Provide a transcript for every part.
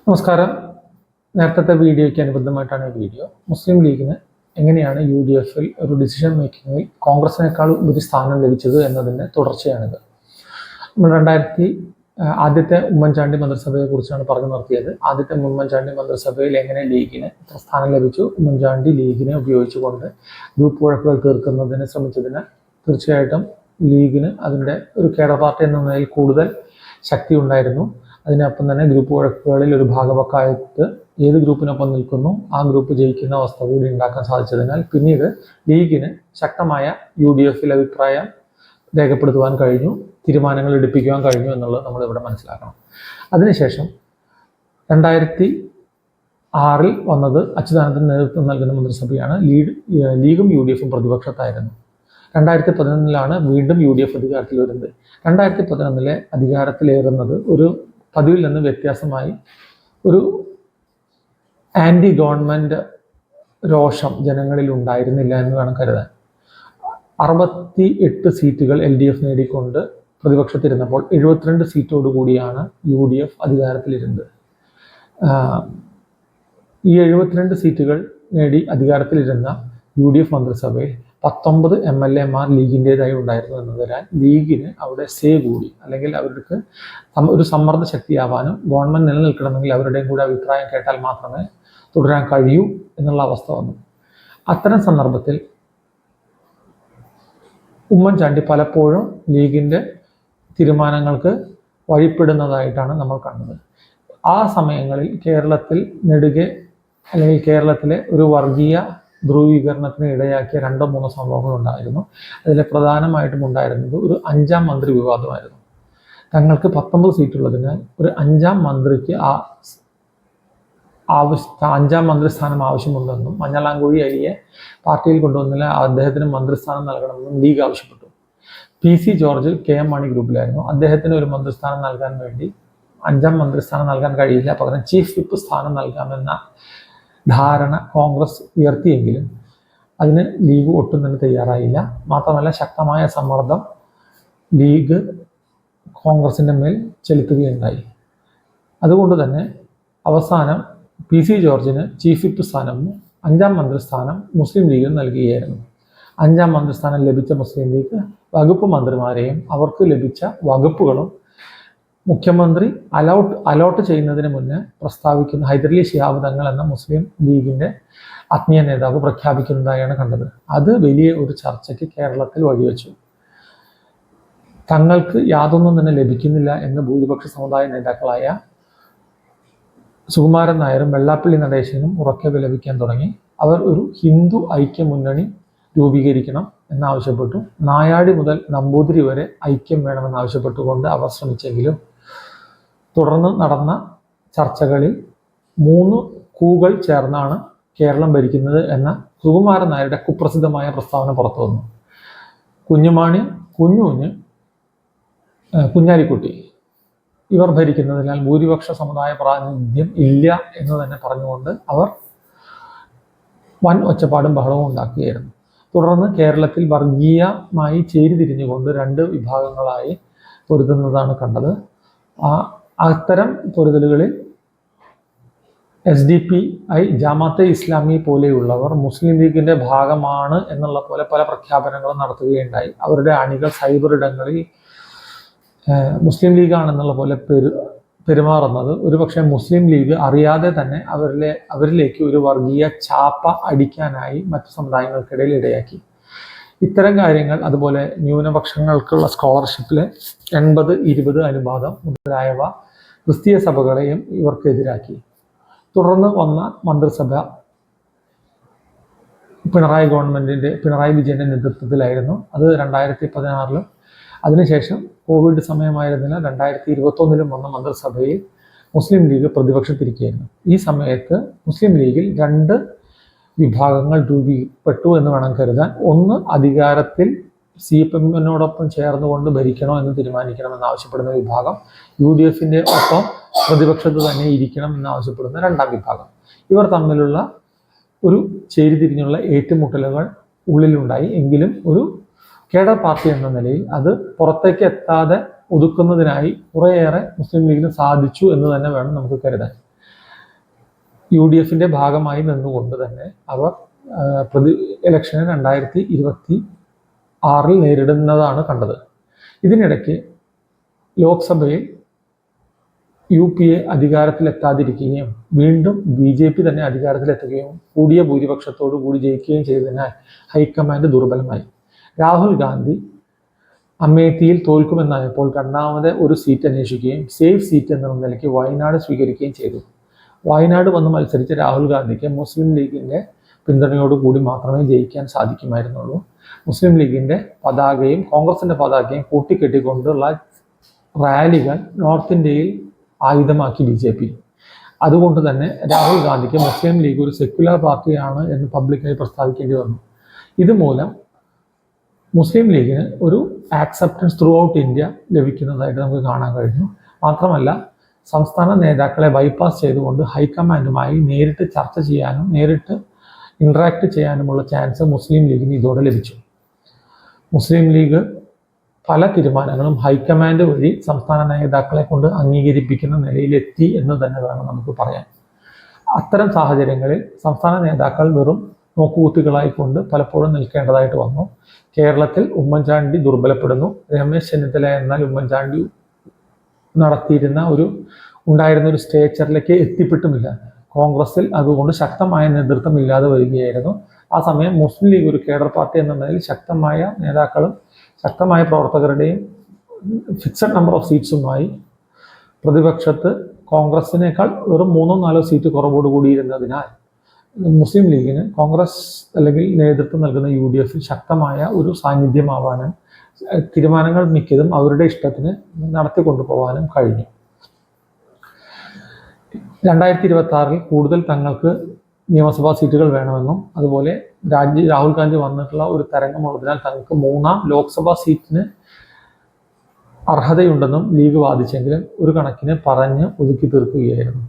നമസ്കാരം. നേരത്തെ വീഡിയോയ്ക്ക് അനുബന്ധമായിട്ടാണ് ഈ വീഡിയോ. മുസ്ലിം ലീഗിന് എങ്ങനെയാണ് UDF ഒരു ഡിസിഷൻ മേക്കിങ്ങിൽ കോൺഗ്രസിനേക്കാൾ ഒരു സ്ഥാനം ലഭിച്ചത് എന്നതിൻ്റെ തുടർച്ചയാണിത്. നമ്മൾ ആദ്യത്തെ ഉമ്മൻചാണ്ടി മന്ത്രിസഭയെക്കുറിച്ചാണ് പറഞ്ഞു നിർത്തിയത്. ആദ്യത്തെ ഉമ്മൻചാണ്ടി മന്ത്രിസഭയിൽ എങ്ങനെ ലീഗിന് സ്ഥാനം ലഭിച്ചു, ഉമ്മൻചാണ്ടി ലീഗിനെ ഉപയോഗിച്ചുകൊണ്ട് ഗ്രൂപ്പ് വഴക്കുകൾ തീർക്കുന്നതിന് ശ്രമിച്ചതിന് തീർച്ചയായിട്ടും ലീഗിന് അതിൻ്റെ ഒരു കേഡർ പാർട്ടി എന്ന നിലയിൽ കൂടുതൽ ശക്തി ഉണ്ടായിരുന്നു. അതിനൊപ്പം തന്നെ ഗ്രൂപ്പ് വഴക്കുകളിൽ ഒരു ഭാഗവക്കായിട്ട് ഏത് ഗ്രൂപ്പിനൊപ്പം നിൽക്കുന്നു ആ ഗ്രൂപ്പ് ജയിക്കുന്ന അവസ്ഥ കൂടി ഉണ്ടാക്കാൻ സാധിച്ചതിനാൽ പിന്നീട് ലീഗിന് ശക്തമായ UDF അഭിപ്രായം രേഖപ്പെടുത്തുവാൻ കഴിഞ്ഞു, തീരുമാനങ്ങൾ എടുപ്പിക്കുവാൻ കഴിഞ്ഞു എന്നുള്ളത് നമ്മളിവിടെ മനസ്സിലാക്കണം. അതിനുശേഷം 2006 വന്നത് അച്യുതാനന്ദൻ നേതൃത്വം നൽകുന്ന മന്ത്രിസഭയാണ്. ലീഗും UDFും പ്രതിപക്ഷത്തായിരുന്നു. 2011 വീണ്ടും UDF അധികാരത്തിൽ വരുന്നത്. 2011 അധികാരത്തിലേറുന്നത് ഒരു പതിവിൽ നിന്ന് വ്യത്യാസമായി ഒരു ആൻറ്റി ഗവൺമെൻറ് രോഷം ജനങ്ങളിൽ ഉണ്ടായിരുന്നില്ല എന്ന് വേണം കരുതാൻ. 68 സീറ്റുകൾ LDF നേടിക്കൊണ്ട് പ്രതിപക്ഷത്തിരുന്നപ്പോൾ 72 സീറ്റോടുകൂടിയാണ് UDF അധികാരത്തിലിരുന്നത്. ഈ 72 സീറ്റുകൾ നേടി അധികാരത്തിലിരുന്ന UDF മന്ത്രിസഭയിൽ 19 MLAമാർ ലീഗിൻ്റെതായി ഉണ്ടായിരുന്നു എന്നതിനാൽ ലീഗിന് അവിടെ സേ കൂടി, അല്ലെങ്കിൽ അവർക്ക് ഒരു സമ്മർദ്ദ ശക്തിയാവാനും ഗവൺമെൻറ് നിലനിൽക്കണമെങ്കിൽ അവരുടെയും കൂടെ അഭിപ്രായം കേട്ടാൽ മാത്രമേ തുടരാൻ കഴിയൂ എന്നുള്ള അവസ്ഥ വന്നു. അത്തരം സന്ദർഭത്തിൽ ഉമ്മൻചാണ്ടി പലപ്പോഴും ലീഗിൻ്റെ തീരുമാനങ്ങൾക്ക് വഴിപ്പെടുന്നതായിട്ടാണ് നമ്മൾ കണ്ടത്. ആ സമയങ്ങളിൽ കേരളത്തിൽ അല്ലെങ്കിൽ കേരളത്തിലെ ഒരു വർഗീയ ധ്രുവീകരണത്തിന് ഇടയാക്കിയ 2-3 സംഭവങ്ങൾ ഉണ്ടായിരുന്നു. അതിൽ പ്രധാനമായിട്ടും ഉണ്ടായിരുന്നത് ഒരു 5ാം മന്ത്രി വിവാദമായിരുന്നു. തങ്ങൾക്ക് 19 സീറ്റുള്ളതിനാൽ ഒരു 5ാം മന്ത്രിക്ക് 5ാം മന്ത്രിസ്ഥാനം ആവശ്യമുണ്ടെന്നും മഞ്ഞളാംകുഴി അരിയെ പാർട്ടിയിൽ കൊണ്ടുവന്നില്ല അദ്ദേഹത്തിന് മന്ത്രിസ്ഥാനം നൽകണമെന്നും ലീഗ് ആവശ്യപ്പെട്ടു. PC ജോർജ് KM മാണി ഗ്രൂപ്പിലായിരുന്നു. അദ്ദേഹത്തിന് ഒരു മന്ത്രിസ്ഥാനം നൽകാൻ വേണ്ടി 5ാം മന്ത്രിസ്ഥാനം നൽകാൻ കഴിയില്ല, പകരം ചീഫ് വിപ്പ് സ്ഥാനം നൽകാമെന്ന ധാരണ കോൺഗ്രസ് ഉയർത്തിയെങ്കിലും അതിന് ലീഗ് ഒട്ടും തന്നെ തയ്യാറായില്ല. മാത്രമല്ല ശക്തമായ സമ്മർദ്ദം ലീഗ് കോൺഗ്രസിൻ്റെ മേൽ ചെലുത്തുകയുണ്ടായി. അതുകൊണ്ട് തന്നെ അവസാനം PC ജോർജിന് ചീഫ് വിപ്പ് സ്ഥാനവും 5ാം മന്ത്രിസ്ഥാനം മുസ്ലിം ലീഗിന് നൽകുകയായിരുന്നു. 5ാം മന്ത്രിസ്ഥാനം ലഭിച്ച മുസ്ലിം ലീഗ് വകുപ്പ് മന്ത്രിമാരെയും അവർക്ക് ലഭിച്ച വകുപ്പുകളും മുഖ്യമന്ത്രി അലോട്ട് ചെയ്യുന്നതിന് മുന്നേ പ്രസ്താവിക്കുന്ന ഹൈദരലി ശിഹാബ് തങ്ങൾ എന്ന മുസ്ലിം ലീഗിൻ്റെ ആത്മീയ നേതാവ് പ്രഖ്യാപിക്കുന്നതായാണ് കണ്ടത്. അത് വലിയ ഒരു ചർച്ചയ്ക്ക് കേരളത്തിൽ വഴിവെച്ചു. തങ്ങൾക്ക് യാതൊന്നും തന്നെ ലഭിക്കുന്നില്ല എന്ന് ഭൂരിപക്ഷ സമുദായ നേതാക്കളായ സുകുമാരൻ നായരും വെള്ളാപ്പള്ളി നടേശനും ഉറക്കെ വിലപിക്കാൻ തുടങ്ങി. അവർ ഒരു ഹിന്ദു ഐക്യ മുന്നണി രൂപീകരിക്കണം എന്നാവശ്യപ്പെട്ടു. നായാടി മുതൽ നമ്പൂതിരി വരെ ഐക്യം വേണമെന്നാവശ്യപ്പെട്ടുകൊണ്ട് അവർ ശ്രമിച്ചെങ്കിലും തുടർന്ന് നടന്ന ചർച്ചകളിൽ 3 കൂകൾ ചേർന്നാണ് കേരളം ഭരിക്കുന്നത് എന്ന സുകുമാരൻ നായരുടെ കുപ്രസിദ്ധമായ പ്രസ്താവന പുറത്തു വന്നു. കുഞ്ഞുമാണി, കുഞ്ഞാലിക്കുട്ടി ഇവർ ഭരിക്കുന്നതിനാൽ ഭൂരിപക്ഷ സമുദായ പ്രാതിനിധ്യം ഇല്ല എന്ന് തന്നെ പറഞ്ഞുകൊണ്ട് അവർ വൻ ഒച്ചപ്പാടും ബഹളവും ഉണ്ടാക്കുകയായിരുന്നു. തുടർന്ന് കേരളത്തിൽ വർഗീയമായി ചേരിതിരിഞ്ഞുകൊണ്ട് 2 വിഭാഗങ്ങളായി പൊരുതുന്നതാണ് കണ്ടത്. അത്തരം പൊരുതലുകളിൽ SDPI, ജമാഅത്തെ ഇസ്ലാമി പോലെയുള്ളവർ മുസ്ലിം ലീഗിൻ്റെ ഭാഗമാണ് എന്നുള്ള പോലെ പല പ്രഖ്യാപനങ്ങളും നടത്തുകയുണ്ടായി. അവരുടെ അണികൾ സൈബർ ഇടങ്ങളിൽ മുസ്ലിം ലീഗാണെന്നുള്ള പോലെ പെരുമാറുന്നത് ഒരുപക്ഷെ മുസ്ലിം ലീഗ് അറിയാതെ തന്നെ അവരിലേക്ക് ഒരു വർഗീയ ചാപ്പ അടിക്കാനായി മറ്റു സമുദായങ്ങൾക്കിടയിൽ ഇടയാക്കി. ഇത്തരം കാര്യങ്ങൾ, അതുപോലെ ന്യൂനപക്ഷങ്ങൾക്കുള്ള സ്കോളർഷിപ്പിലെ 80-20 അനുപാതം മുതലായവ ക്രിസ്തീയ സഭകളെയും ഇവർക്കെതിരാക്കി. തുടർന്ന് വന്ന മന്ത്രിസഭ പിണറായി വിജയൻ്റെ നേതൃത്വത്തിലായിരുന്നു. അത് 2016 അതിനുശേഷം കോവിഡ് സമയമായിരുന്നതിനാൽ 2021 വന്ന മന്ത്രിസഭയിൽ മുസ്ലിം ലീഗ് പ്രതിപക്ഷത്തിരിക്കുകയായിരുന്നു. ഈ സമയത്ത് മുസ്ലിം ലീഗിൽ 2 വിഭാഗങ്ങൾ രൂപപ്പെട്ടു എന്ന് വേണം കരുതാൻ. ഒന്ന്, അധികാരത്തിൽ CPM-നോടൊപ്പം ചേർന്നുകൊണ്ട് ഭരിക്കണോ എന്ന് തീരുമാനിക്കണമെന്ന് ആവശ്യപ്പെടുന്ന വിഭാഗം. UDFൻ്റെ ഒപ്പം പ്രതിപക്ഷത്ത് തന്നെ ഇരിക്കണം എന്നാവശ്യപ്പെടുന്ന 2ാം വിഭാഗം. ഇവർ തമ്മിലുള്ള ഒരു ചേരിതിരിഞ്ഞുള്ള ഏറ്റുമുട്ടലുകൾ ഉള്ളിലുണ്ടായി. എങ്കിലും ഒരു കേഡർ പാർട്ടി എന്ന നിലയിൽ അത് പുറത്തേക്ക് എത്താതെ ഒതുക്കുന്നതിനായി കുറേയേറെ മുസ്ലിം ലീഗിന് സാധിച്ചു എന്ന് തന്നെ വേണം നമുക്ക് കരുതാൻ. UDFിൻ്റെ ഭാഗമായി നിന്നുകൊണ്ട് തന്നെ അവർ ഇലക്ഷന് 2026 നേരിടുന്നതാണ് കണ്ടത്. ഇതിനിടയ്ക്ക് ലോക്സഭയിൽ UPA അധികാരത്തിലെത്താതിരിക്കുകയും വീണ്ടും BJP തന്നെ അധികാരത്തിലെത്തുകയും കൂടിയ ഭൂരിപക്ഷത്തോടു കൂടി ജയിക്കുകയും ചെയ്തതിനാൽ ഹൈക്കമാൻഡ് ദുർബലമായി. രാഹുൽ ഗാന്ധി അമേത്തിയിൽ തോൽക്കുമെന്നായപ്പോൾ രണ്ടാമത് ഒരു സീറ്റ് അന്വേഷിക്കുകയും സേഫ് സീറ്റ് എന്ന നിലയ്ക്ക് വയനാട് സ്വീകരിക്കുകയും ചെയ്തു. വയനാട് വന്ന് മത്സരിച്ച രാഹുൽ ഗാന്ധിക്ക് മുസ്ലിം ലീഗിൻ്റെ പിന്തുണയോടുകൂടി മാത്രമേ ജയിക്കാൻ സാധിക്കുമായിരുന്നുള്ളൂ. മുസ്ലിം ലീഗിൻ്റെ പതാകയും കോൺഗ്രസിൻ്റെ പതാകയും കൂട്ടിക്കെട്ടിക്കൊണ്ടുള്ള റാലികൾ നോർത്ത് ഇന്ത്യയിൽ ആയുധമാക്കി BJP. അതുകൊണ്ട് തന്നെ രാഹുൽ ഗാന്ധിക്ക് മുസ്ലിം ലീഗ് ഒരു സെക്യുലർ പാർട്ടിയാണ് എന്ന് പബ്ലിക്കായി പ്രസ്താവിക്കേണ്ടി വന്നു. ഇതുമൂലം മുസ്ലിം ലീഗിന് ഒരു ആക്സെപ്റ്റൻസ് ത്രൂ ഔട്ട് ഇന്ത്യ ലഭിക്കുന്നതായിട്ട് നമുക്ക് കാണാൻ കഴിഞ്ഞു. മാത്രമല്ല, സംസ്ഥാന നേതാക്കളെ ബൈപ്പാസ് ചെയ്തുകൊണ്ട് ഹൈക്കമാൻഡുമായി നേരിട്ട് ചർച്ച ചെയ്യാനും നേരിട്ട് ഇൻട്രാക്ട് ചെയ്യാനുമുള്ള ചാൻസ് മുസ്ലിം ലീഗിന് ഇതോടെ ലഭിച്ചു. മുസ്ലിം ലീഗ് പല തീരുമാനങ്ങളും ഹൈക്കമാൻഡ് വഴി സംസ്ഥാന നേതാക്കളെ കൊണ്ട് അംഗീകരിപ്പിക്കുന്ന നിലയിലെത്തി എന്ന് തന്നെ വേണം നമുക്ക് പറയാൻ. അത്തരം സാഹചര്യങ്ങളിൽ സംസ്ഥാന നേതാക്കൾ വെറും നോക്കുകുത്തികളായിക്കൊണ്ട് പലപ്പോഴും നിൽക്കേണ്ടതായിട്ട് വന്നു. കേരളത്തിൽ ഉമ്മൻചാണ്ടി ദുർബലപ്പെടുന്നു. രമേശ് ചെന്നിത്തല എന്നാൽ ഉമ്മൻചാണ്ടി ഉണ്ടായിരുന്ന ഒരു സ്റ്റേച്ചറിലേക്ക് എത്തിപ്പെട്ടുമില്ല. കോൺഗ്രസിൽ അതുകൊണ്ട് ശക്തമായ നേതൃത്വം ഇല്ലാതെ വരികയായിരുന്നു. ആ സമയം മുസ്ലിം ലീഗ് ഒരു കേഡർ പാർട്ടി എന്ന നിലയിൽ ശക്തമായ നേതാക്കളും ശക്തമായ പ്രവർത്തകരുടെയും ഫിക്സഡ് നമ്പർ ഓഫ് സീറ്റ്സുമായി പ്രതിപക്ഷത്ത് കോൺഗ്രസിനേക്കാൾ വെറും 3-4 സീറ്റ് കുറവോട് കൂടിയിരുന്നതിനാൽ മുസ്ലിം ലീഗിന് കോൺഗ്രസ് അല്ലെങ്കിൽ നേതൃത്വം നൽകുന്ന UDFിൽ ശക്തമായ ഒരു സാന്നിധ്യമാവാനും തീരുമാനങ്ങൾ മിക്കതും അവരുടെ ഇഷ്ടത്തിന് നടത്തിക്കൊണ്ടുപോകാനും കഴിഞ്ഞു. 2026 കൂടുതൽ തങ്ങൾക്ക് നിയമസഭാ സീറ്റുകൾ വേണമെന്നും അതുപോലെ രാഹുൽ ഗാന്ധി വന്നിട്ടുള്ള ഒരു തരംഗമുള്ളതിനാൽ തങ്ങൾക്ക് 3ാം ലോക്സഭാ സീറ്റിന് അർഹതയുണ്ടെന്നും ലീഗ് വാദിച്ചെങ്കിലും ഒരു കണക്കിന് പറഞ്ഞ് ഒതുക്കി തീർക്കുകയായിരുന്നു.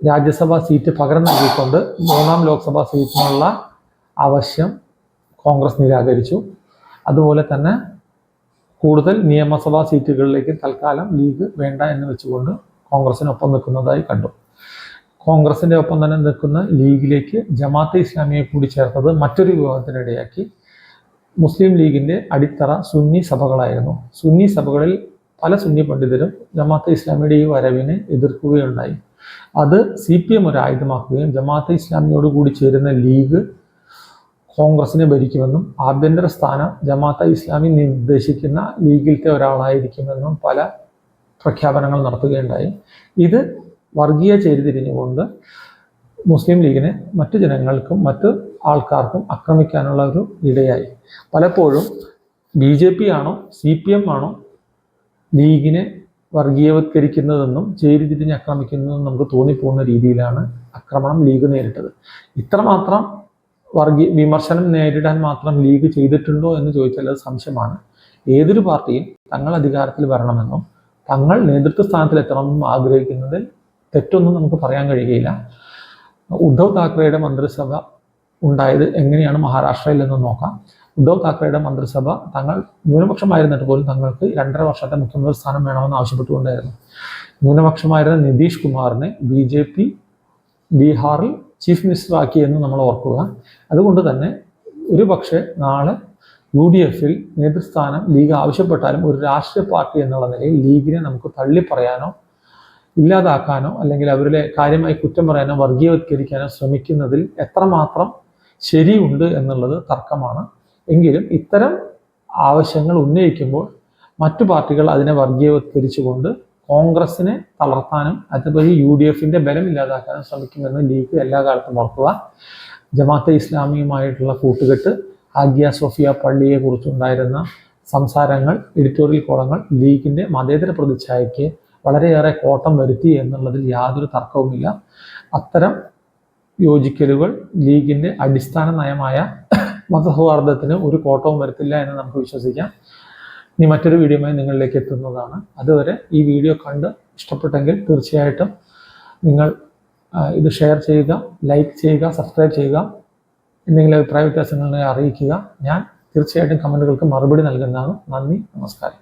രാജ്യസഭാ സീറ്റ് പകരം നൽകിക്കൊണ്ട് 3ാം ലോക്സഭാ സീറ്റിനുള്ള ആവശ്യം കോൺഗ്രസ് നിരാകരിച്ചു. അതുപോലെ തന്നെ കൂടുതൽ നിയമസഭാ സീറ്റുകളിലേക്ക് തൽക്കാലം ലീഗ് വേണ്ട എന്ന് വെച്ചുകൊണ്ട് കോൺഗ്രസിനൊപ്പം നിൽക്കുന്നതായി കണ്ടു. കോൺഗ്രസിൻ്റെ ഒപ്പം തന്നെ നിൽക്കുന്ന ലീഗിലേക്ക് ജമാഅത്തെ ഇസ്ലാമിയെ കൂടി ചേർത്തത് മറ്റൊരു വിവാദത്തിനിടയാക്കി. മുസ്ലിം ലീഗിൻ്റെ അടിത്തറ സുന്നി സഭകളായിരുന്നു. സുന്നി സഭകളിൽ പല സുന്നി പണ്ഡിതരും ജമാഅത്തെ ഇസ്ലാമിയുടെ ഈ വരവിനെ എതിർക്കുകയുണ്ടായി. അത് CPM ഒരു ആയുധമാക്കുകയും ജമാഅത്തെ ഇസ്ലാമിയോട് കൂടി ചേരുന്ന ലീഗ് കോൺഗ്രസിനെ ഭരിക്കുമെന്നും ആഭ്യന്തര സ്ഥാനം ജമാഅത്തെ ഇസ്ലാമി നിർദ്ദേശിക്കുന്ന ലീഗിലത്തെ ഒരാളായിരിക്കുമെന്നും പല പ്രഖ്യാപനങ്ങൾ നടത്തുകയുണ്ടായി. ഇത് വർഗീയ ചേരിതിരിഞ്ഞുകൊണ്ട് മുസ്ലിം ലീഗിനെ മറ്റു ജനങ്ങൾക്കും മറ്റു ആൾക്കാർക്കും ആക്രമിക്കാനുള്ള ഒരു ഇടയായി. പലപ്പോഴും BJP ആണോ CPM ആണോ ലീഗിനെ വർഗീയവത്കരിക്കുന്നതെന്നും ചേരിതിരിഞ്ഞ് ആക്രമിക്കുന്നതെന്നും നമുക്ക് തോന്നിപ്പോകുന്ന രീതിയിലാണ് ആക്രമണം ലീഗ് നേരിട്ടത്. ഇത്രമാത്രം വിമർശനം നേരിടാൻ മാത്രം ലീഗ് ചെയ്തിട്ടുണ്ടോ എന്ന് ചോദിച്ചാൽ അത് സംശയമാണ്. ഏതൊരു പാർട്ടിയും തങ്ങൾ അധികാരത്തിൽ വരണമെന്നും തങ്ങൾ നേതൃത്വ സ്ഥാനത്തിലെത്തണമെന്നും ആഗ്രഹിക്കുന്നതിൽ തെറ്റൊന്നും നമുക്ക് പറയാൻ കഴിയുകയില്ല. ഉദ്ധവ് താക്കറെയുടെ മന്ത്രിസഭ ഉണ്ടായത് എങ്ങനെയാണ് മഹാരാഷ്ട്രയിൽ നിന്ന് നോക്കാം. ഉദ്ധവ് താക്കറെയുടെ മന്ത്രിസഭ തങ്ങൾ ന്യൂനപക്ഷമായിരുന്നിട്ട് പോലും തങ്ങൾക്ക് 2.5 വർഷത്തെ മുഖ്യമന്ത്രി സ്ഥാനം വേണമെന്ന് ആവശ്യപ്പെട്ടുകൊണ്ടായിരുന്നു. ന്യൂനപക്ഷമായിരുന്ന നിതീഷ് കുമാറിനെ BJP ബീഹാറിൽ ചീഫ് മിനിസ്റ്റർ ആക്കിയെന്ന് നമ്മൾ ഓർക്കുക. അതുകൊണ്ട് തന്നെ ഒരു പക്ഷേ നാളെ UDFിൽ നേതൃസ്ഥാനം ലീഗ് ആവശ്യപ്പെട്ടാലും ഒരു രാഷ്ട്രീയ പാർട്ടി എന്നുള്ള നിലയിൽ ലീഗിനെ നമുക്ക് തള്ളിപ്പറയാനോ ഇല്ലാതാക്കാനോ അല്ലെങ്കിൽ അവരുടെ കാര്യമായി കുറ്റം പറയാനോ വർഗീയവത്കരിക്കാനോ ശ്രമിക്കുന്നതിൽ എത്രമാത്രം ശരിയുണ്ട് എന്നുള്ളത് തർക്കമാണ്. എങ്കിലും ഇത്തരം ആവശ്യങ്ങൾ ഉന്നയിക്കുമ്പോൾ മറ്റു പാർട്ടികൾ അതിനെ വർഗീയവത്കരിച്ചുകൊണ്ട് കോൺഗ്രസിനെ തളർത്താനും അതുവഴി UDFിൻ്റെ ബലമില്ലാതാക്കാനും ശ്രമിക്കുമെന്ന് ലീഗ് എല്ലാ കാലത്തും ഓർക്കുക. ജമാഅത്തെ ഇസ്ലാമിയുമായിട്ടുള്ള കൂട്ടുകെട്ട്, ആഗ്യ സോഫിയ പള്ളിയെ കുറിച്ചുണ്ടായിരുന്ന സംസാരങ്ങൾ, എഡിറ്റോറിയൽ കോളങ്ങൾ ലീഗിൻ്റെ മതേതര പ്രതിച്ഛായയ്ക്ക് വളരെയേറെ കോട്ടം വരുത്തി എന്നുള്ളതിൽ യാതൊരു തർക്കവുമില്ല. അത്തരം യോജിക്കലുകൾ ലീഗിൻ്റെ അടിസ്ഥാന നയമായ മതസൗഹാർദ്ദത്തിന് ഒരു കോട്ടവും വരുത്തില്ല എന്ന് നമുക്ക് വിശ്വസിക്കാം. ഇനി മറ്റൊരു വീഡിയോയുമായി നിങ്ങളിലേക്ക് എത്തുന്നതാണ്. അതുവരെ ഈ വീഡിയോ കണ്ട് ഇഷ്ടപ്പെട്ടെങ്കിൽ തീർച്ചയായിട്ടും നിങ്ങൾ ഇത് ഷെയർ ചെയ്യുക, ലൈക്ക് ചെയ്യുക, സബ്സ്ക്രൈബ് ചെയ്യുക. എന്തെങ്കിലും അഭിപ്രായ വ്യത്യാസങ്ങളെ അറിയിക്കുക. ഞാൻ തീർച്ചയായിട്ടും കമൻറ്റുകൾക്ക് മറുപടി നൽകുന്നതാണ്. നന്ദി, നമസ്കാരം.